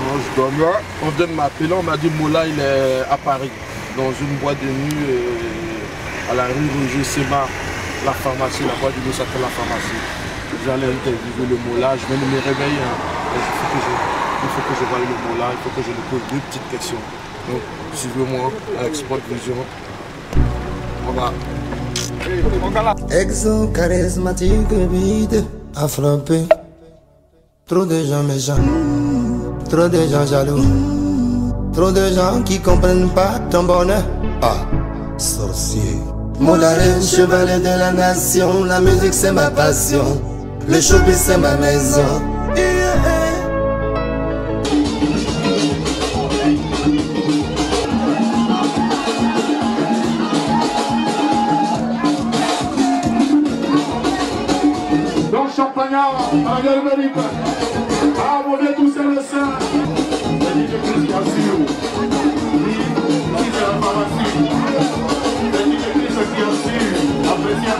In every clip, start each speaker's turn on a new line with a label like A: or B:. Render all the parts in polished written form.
A: quand je dormais, on vient de m'appeler, on m'a dit Mola il est à Paris, dans une boîte de nuit à la rue Roger Sema, la pharmacie, la boîte de nuit s'appelle la pharmacie. J'allais interviewer le Mola, je viens de me réveiller. Hein. Il faut que je voie le Mola, il faut que je lui pose deux petites questions. Donc suivez-moi avec Sport Vision. On va.
B: Exo charismatique vide à frapper. Trop de gens méchants, trop de gens jaloux, trop de gens qui comprennent pas ton bonheur. Ah, sorcier. Molaré, chevalier de la nation, la musique c'est ma passion, le showbiz c'est ma maison.
C: Donc Champagnard, Ariel Mérique, ah mon Dieu tous c'est le sein, c'est DJ Chris qui assure, oui, c'est la pharmacie, c'est DJ Chris qui assure, appréciez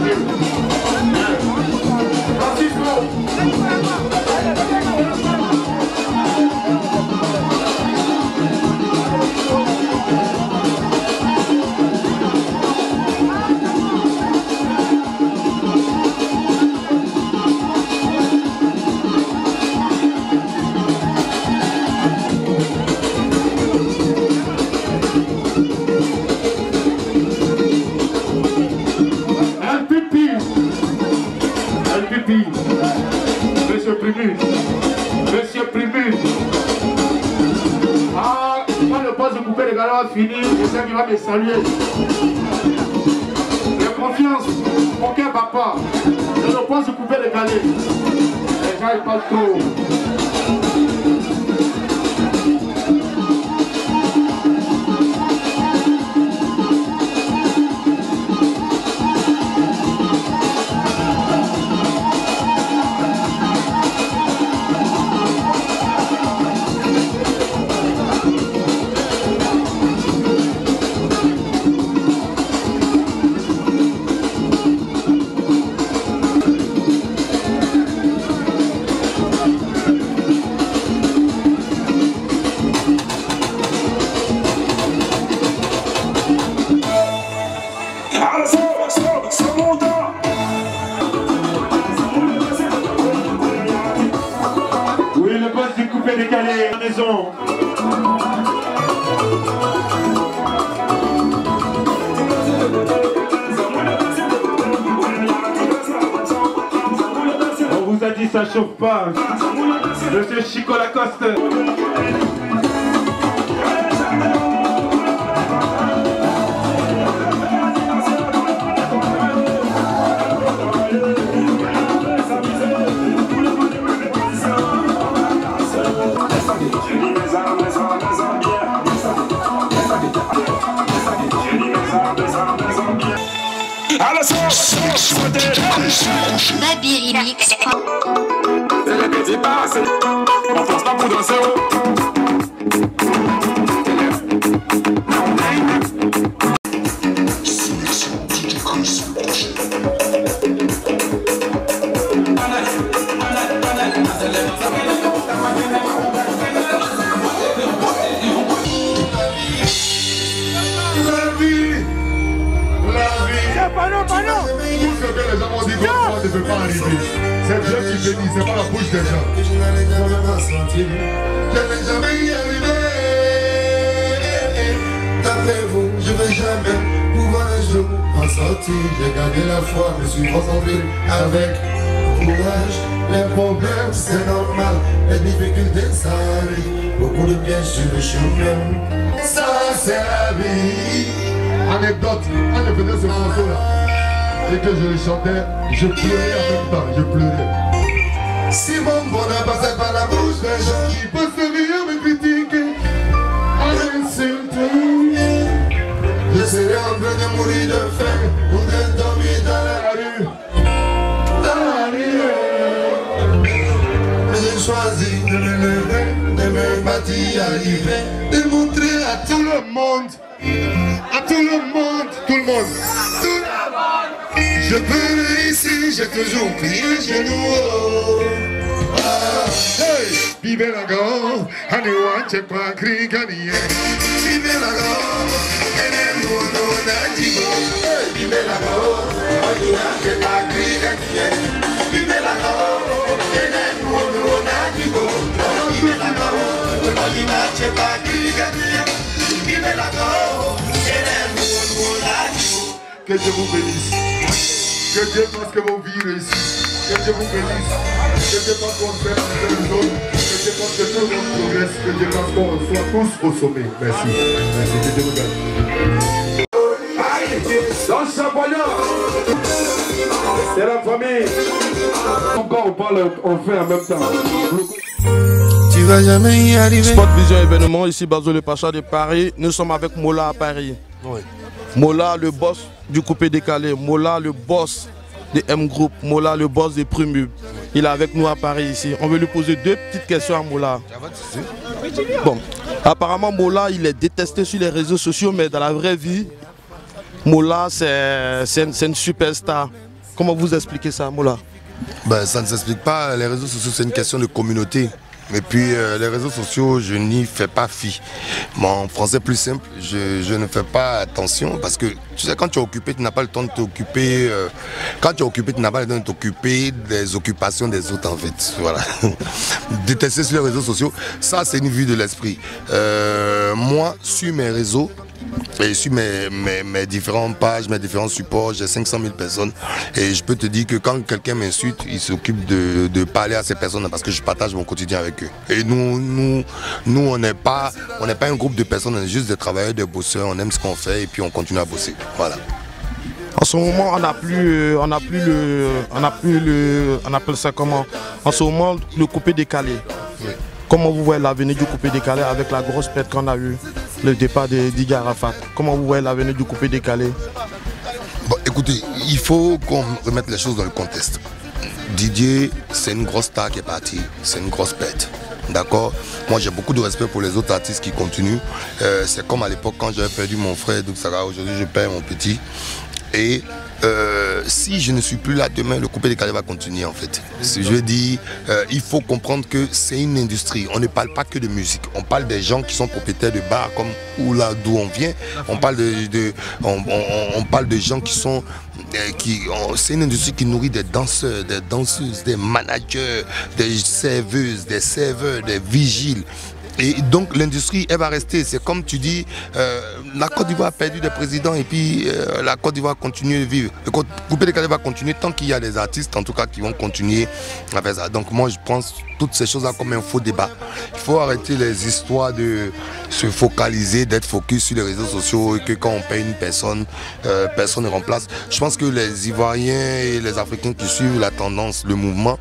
C: Monsieur Primus. Ah, quand le poste de couper les galons a fini, je sais qu'il va me saluer. J'ai confiance, aucun papa. Je ne poste de couper les galets. Les gens ils parlent trop. Oui, le boss du coupé décalé à la maison. On vous a dit ça chauffe pas. Monsieur Chico Lacoste.
D: Baby Remix.
C: C'est les petits passes. On force pas pour danser. Tout ce que les gens ont dit qu'on ne peut pas arriver. C'est Dieu qui bénit, c'est pas la bouche des gens. Je n'allais jamais y arriver. D'après vous, je vais jamais pouvoir un jour en sortir. J'ai gardé la foi, me suis concentré avec courage. Les problèmes, c'est normal. Les difficultés, ça arrive. Beaucoup de pièges sur le chemin. Ça, c'est la vie. Anecdote, quand je faisais ce morceau-là et que je le chantais, je pleurais en même temps, je pleurais. Si mon bonheur passait par la bouche des gens qui peuvent se venir me critiquer, à m'insulter, je serais en train de mourir de faim ou de dormir dans la rue. Dans la rue. Mais j'ai choisi de me lever, de me battre, arriver, de montrer à tout le monde. À tout le monde, tout le monde, tout le monde. Je peux réussir, j'ai toujours pris un genou. Vive la go, aniwache kwa krigani. Vive la go, ene mundo na jigo. Vive la go, aniwache kwa krigani. Vive la go, ene mundo na jigo. Vive la go, aniwache kwa krigani. Vive la go, ene mundo na jigo. Que Dieu vous bénisse. Que Dieu fasse que vos vies réussissent. Que Dieu vous bénisse. Que Dieu fasse qu'on fait les autres. Que Dieu fasse que tout le monde progresse. Que Dieu fasse qu'on soit tous au sommet. Merci. Merci. Que Dieu vous bénisse.
A: Dans ce c'est la famille. Quand on parle, on fait en même temps.
B: Tu vas jamais y arriver.
A: Spot Vision événement, ici Bazo le Pacha de Paris. Nous sommes avec Mola à Paris. Oui. Mola, le boss du coupé décalé. Mola, le boss de M Group. Mola, le boss des Primub. Il est avec nous à Paris ici. On veut lui poser deux petites questions à Mola. Bon, apparemment Mola, il est détesté sur les réseaux sociaux, mais dans la vraie vie, Mola, c'est une superstar. Comment vous expliquez ça, Mola?
E: Ben, ça ne s'explique pas. Les réseaux sociaux, c'est une question de communauté. Et puis les réseaux sociaux, je n'y fais pas fi. En français plus simple, je ne fais pas attention parce que tu sais, quand tu es occupé, tu n'as pas le temps de t'occuper. Quand tu es occupé, tu n'as pas le temps de t'occuper des occupations des autres en fait. Voilà. Détester sur les réseaux sociaux, ça c'est une vue de l'esprit. Moi, sur mes réseaux, et sur mes différentes pages, mes différents supports, j'ai 500 000 personnes. Et je peux te dire que quand quelqu'un m'insulte, il s'occupe de parler à ces personnes parce que je partage mon quotidien avec eux. Et nous on n'est pas un groupe de personnes, on est juste des travailleurs, des bosseurs, on aime ce qu'on fait et puis on continue à bosser. Voilà.
A: En ce moment, on appelle ça comment? En ce moment, le coupé décalé. Oui. Comment vous voyez l'avenir du coupé décalé avec la grosse perte qu'on a eue, le départ de Didier Arafat? Comment vous voyez l'avenir du coupé décalé?
E: Bon, écoutez, il faut qu'on remette les choses dans le contexte. Didier, c'est une grosse star qui est partie, c'est une grosse perte. D'accord? Moi j'ai beaucoup de respect pour les autres artistes qui continuent. C'est comme à l'époque quand j'avais perdu mon frère, donc ça va, aujourd'hui je perds mon petit. Et si je ne suis plus là demain, le coupé décalé va continuer en fait. Je veux dire, il faut comprendre que c'est une industrie. On ne parle pas que de musique. On parle des gens qui sont propriétaires de bars comme là d'où on vient. On parle on parle de gens qui sont c'est une industrie qui nourrit des danseurs, des danseuses, des managers, des serveuses, des serveurs, des vigiles. Et donc l'industrie, elle va rester. C'est comme tu dis, la Côte d'Ivoire a perdu des présidents et puis la Côte d'Ivoire continue de vivre. Le coupé décalé va continuer tant qu'il y a des artistes, en tout cas, qui vont continuer à faire ça. Donc moi, je pense toutes ces choses-là comme un faux débat. Il faut arrêter les histoires de se focaliser, d'être focus sur les réseaux sociaux et que quand on paye une personne, personne ne remplace. Je pense que les Ivoiriens et les Africains qui suivent la tendance, le mouvement,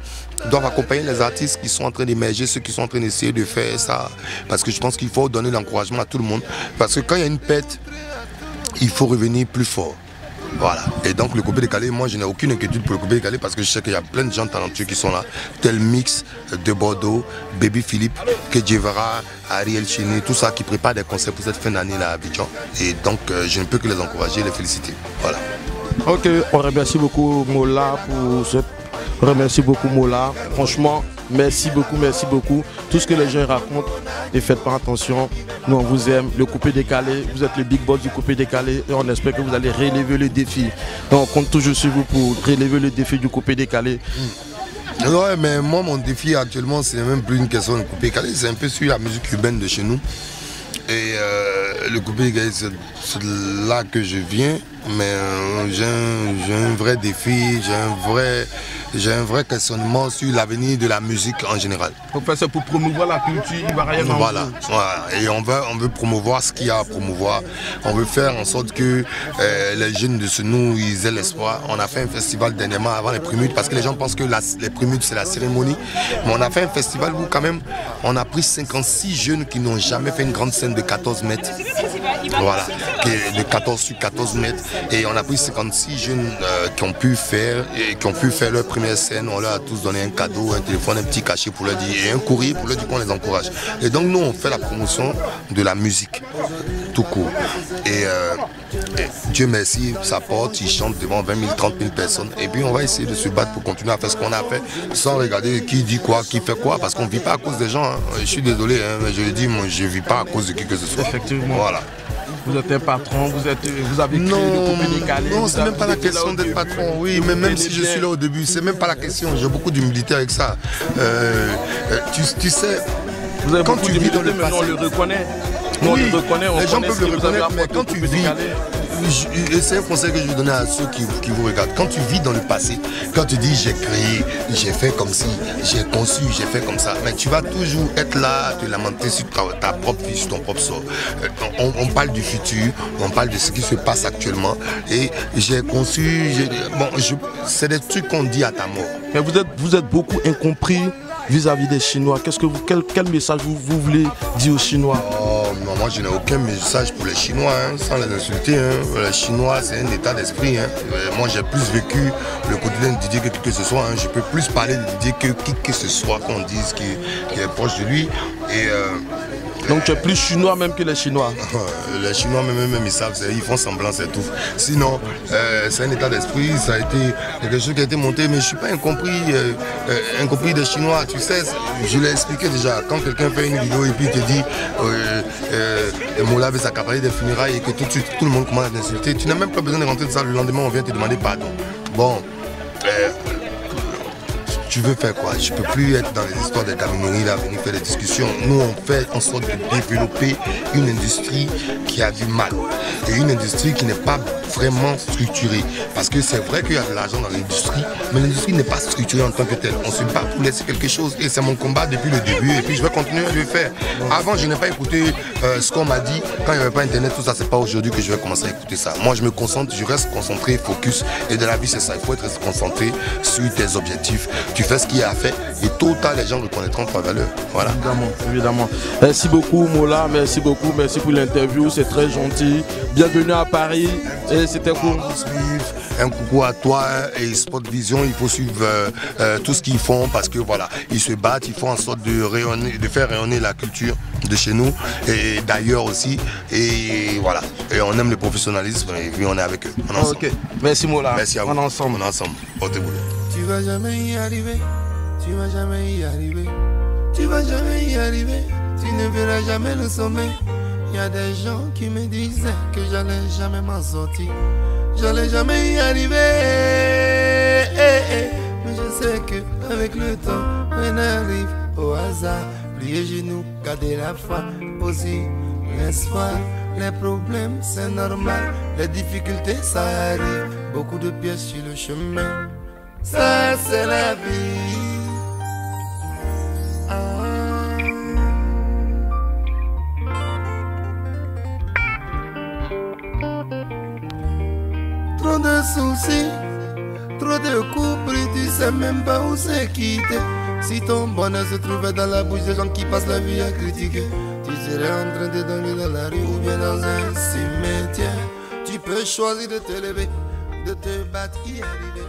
E: doivent accompagner les artistes qui sont en train d'émerger, ceux qui sont en train d'essayer de faire ça. Parce que je pense qu'il faut donner l'encouragement à tout le monde. Parce que quand il y a une perte, il faut revenir plus fort. Voilà. Et donc le coupé décalé, moi je n'ai aucune inquiétude pour le coupé décalé parce que je sais qu'il y a plein de gens talentueux qui sont là. Tel Mix de Bordeaux, Baby Philippe, Kedjevara, Ariel Chini, tout ça qui prépare des concerts pour cette fin d'année là à Abidjan. Et donc je ne peux que les encourager et les féliciter. Voilà.
A: Ok, on remercie beaucoup Mola pour ce... Remercie beaucoup Mola. Franchement, merci beaucoup, merci beaucoup. Tout ce que les gens racontent, ne faites pas attention. Nous on vous aime. Le coupé décalé, vous êtes le big boss du coupé décalé et on espère que vous allez relever le défi. Donc on compte toujours sur vous pour relever le défi du coupé décalé.
E: Ouais, mais moi mon défi actuellement c'est même plus une question de coupé décalé, c'est un peu sur la musique urbaine de chez nous. Et le coupé décalé, c'est là que je viens, mais j'ai un vrai défi, j'ai un vrai questionnement sur l'avenir de la musique en général.
A: C'est pour promouvoir la culture ivoirienne.
E: Voilà, voilà. Et on veut promouvoir ce qu'il y a à promouvoir. On veut faire en sorte que les jeunes de ce nous, ils aient l'espoir. On a fait un festival dernièrement avant les Primudes, parce que les gens pensent que les Primudes c'est la cérémonie. Mais on a fait un festival où quand même, on a pris 56 jeunes qui n'ont jamais fait une grande scène de 14 mètres. Voilà, de 14 sur 14 mètres. Et on a pris 56 jeunes qui ont pu faire leur première première scène, on leur a tous donné un cadeau, un téléphone, un petit cachet pour leur dire, et un courrier pour leur dire qu'on les encourage. Et donc nous, on fait la promotion de la musique, tout court. Et Dieu merci, ça porte, ils chantent devant 20 000, 30 000 personnes. Et puis on va essayer de se battre pour continuer à faire ce qu'on a fait, sans regarder qui dit quoi, qui fait quoi, parce qu'on ne vit pas à cause des gens. Hein. Je suis désolé, hein, mais je le dis, moi, je ne vis pas à cause de qui que ce soit.
A: Effectivement.
E: Voilà.
A: Vous êtes un patron, vous avez créé le groupe Décalé.
E: Non, c'est même pas la question d'être patron. Oui, mais même si je suis là au début, c'est même pas la question. J'ai beaucoup d'humilité avec ça. Tu sais,
A: vous avez
E: quand tu vis dans le passé,
A: on le reconnaît. Oui, on le reconnaît,
E: les gens peuvent le reconnaître, mais quand tu vis, c'est un conseil que je vais donner à ceux qui vous regardent. Quand tu vis dans le passé, quand tu dis j'ai créé, j'ai fait comme ci, j'ai conçu, j'ai fait comme ça, mais tu vas toujours être là, te lamenter sur ta propre vie, sur ton propre sort. On parle du futur, on parle de ce qui se passe actuellement, et j'ai conçu, c'est des trucs qu'on dit à ta mort.
A: Mais vous êtes beaucoup incompris vis-à-vis des Chinois. Quel message vous voulez dire aux Chinois?
E: Oh, non, moi je n'ai aucun message pour les Chinois, hein, sans les insulter. Hein. Les Chinois, c'est un état d'esprit. Hein. Moi j'ai plus vécu le quotidien de Didier que qui que ce soit. Hein. Je peux plus parler de Didier que qui que ce soit qu'on dise qui est proche de lui. Et,
A: donc tu es plus chinois même que les Chinois?
E: Les Chinois même ils savent, ils font semblant, c'est tout. Sinon, c'est un état d'esprit, ça a été quelque chose qui a été monté, mais je ne suis pas incompris des Chinois. Tu sais, je l'ai expliqué déjà, quand quelqu'un fait une vidéo et puis il te dit Mola veut s'accaparer des funérailles et que tout de suite tout le monde commence à t'insulter, tu n'as même pas besoin de rentrer de ça, le lendemain on vient te demander pardon. Bon. Tu veux faire quoi? Je ne peux plus être dans les histoires de camineries, là, venir faire des discussions. Nous, on fait en sorte de développer une industrie qui a du mal. Et une industrie qui n'est pas vraiment structurée. Parce que c'est vrai qu'il y a de l'argent dans l'industrie, mais l'industrie n'est pas structurée en tant que telle. On se bat pour laisser quelque chose. Et c'est mon combat depuis le début. Et puis je vais continuer à le faire. Avant, je n'ai pas écouté ce qu'on m'a dit. Quand il n'y avait pas Internet, tout ça, c'est pas aujourd'hui que je vais commencer à écouter ça. Moi, je me concentre, je reste concentré, focus. Et de la vie, c'est ça. Il faut être concentré sur tes objectifs. Tu fais ce qu'il y a à faire et tôt ou tard les gens reconnaîtront ta valeur. Voilà.
A: Évidemment. Merci beaucoup Mola, merci beaucoup, merci pour l'interview, c'est très gentil. Bienvenue à Paris et c'était cool.
E: Un coucou à toi et Sport Vision, il faut suivre tout ce qu'ils font parce que voilà, ils se battent, ils font en sorte de faire rayonner la culture de chez nous et d'ailleurs aussi. Et voilà, et on aime le professionnalisme et puis on est avec eux. On est ensemble.
A: Ok, merci Mola.
E: Merci à vous.
A: On est ensemble.
E: On est ensemble. Portez-vous.
B: Tu vas jamais y arriver, tu vas jamais y arriver, tu vas jamais y arriver, tu ne verras jamais le sommet. Il y a des gens qui me disaient que j'allais jamais m'en sortir, j'allais jamais y arriver. Mais je sais que avec le temps, on arrive au hasard. Plier les genoux, garder la foi, aussi l'espoir. Les problèmes c'est normal, les difficultés ça arrive. Beaucoup de pièces sur le chemin. Ça c'est la vie. Trop de soucis, trop de coups pris, tu sais même pas où c'est quitté. Si ton bonheur se trouvait dans la bouche des gens qui passent la vie à critiquer, tu serais en train de dormir dans la rue ou bien dans un cimetière. Tu peux choisir de te lever, de te battre, y arriver.